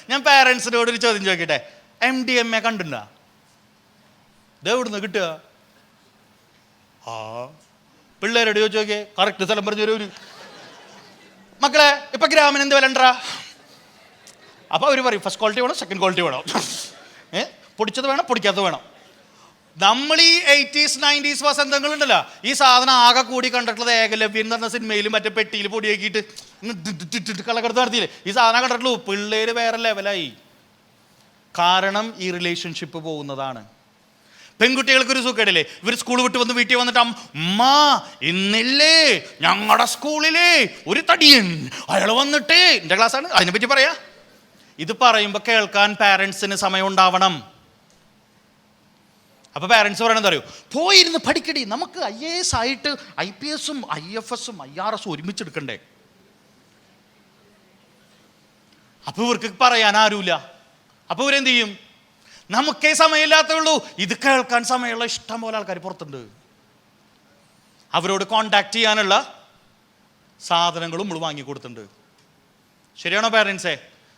ഞാൻ പാരൻസിനോട് ഒരു ചോദ്യം ചോദിക്കട്ടെ, MDMA കണ്ടുണ്ടോ? ഇതെവിടുന്ന് കിട്ടുക? പിള്ളേരോട് ചോദിച്ചു നോക്കിയേ, കറക്റ്റ് സ്ഥലം പറഞ്ഞു തരും. മക്കളെ ഇപ്പൊ ഗ്രാമിന് എന്ത് വില ഉണ്ടാ? അപ്പൊ അവര് പറയും ഫസ്റ്റ് ക്വാളിറ്റി വേണം, സെക്കൻഡ് ക്വാളിറ്റി വേണം, പൊടിച്ചത് വേണം, പൊടിക്കാത്തത് വേണം. നമ്മൾ ഈ 80s 90s വസന്തങ്ങളുണ്ടല്ലോ, ഈ സാധനം ആകെ കൂടി കണ്ടിട്ടുള്ളത് ഏകലവ്യം എന്ന് പറഞ്ഞ സിനിമയിൽ മറ്റേ പെട്ടിയിൽ പൊടിയാക്കിയിട്ട് കളക്കെടുത്ത് നടത്തിയില്ലേ, ഈ സാധനം കണ്ടിട്ടുള്ളൂ. പിള്ളേര് വേറെ ലെവലായി. കാരണം ഈ റിലേഷൻഷിപ്പ് പോകുന്നതാണ്. പെൺകുട്ടികൾക്കൊരു സുഖമില്ലേ, ഇവർ സ്കൂൾ വിട്ട് വന്ന് വീട്ടിൽ വന്നിട്ട് അമ്മ ഇന്നില്ലേ ഞങ്ങളുടെ സ്കൂളിലെ ഒരു തടിയൻ അയാൾ വന്നിട്ട്, എൻ്റെ ക്ലാസ്സാണ്, അതിനെപ്പറ്റി പറയാ. ഇത് പറയുമ്പോൾ കേൾക്കാൻ പാരൻസിന് സമയം ഉണ്ടാവണം. അപ്പോൾ പാരൻസ് പറയണെന്താ അറിയോ, പോയിരുന്ന് പഠിക്കടി, നമുക്ക് IAS ആയിട്ട് IPSഉം IFSഉം IRSഉം ഒരുമിച്ചെടുക്കണ്ടേ. അപ്പോൾ ഇവർക്ക് പറയാൻ ആരുമില്ല. അപ്പോൾ ഇവരെന്ത് ചെയ്യും? നമുക്കേ സമയമില്ലാത്തുള്ളൂ. ഇത് കേൾക്കാൻ സമയമുള്ള ഇഷ്ടം പോലെ ആൾക്കാർ പുറത്തുണ്ട്. അവരോട് കോണ്ടാക്ട് ചെയ്യാനുള്ള സാധനങ്ങളും നമ്മൾ വാങ്ങിക്കൊടുത്തിട്ടുണ്ട്. ശരിയാണോ പാരൻസേ?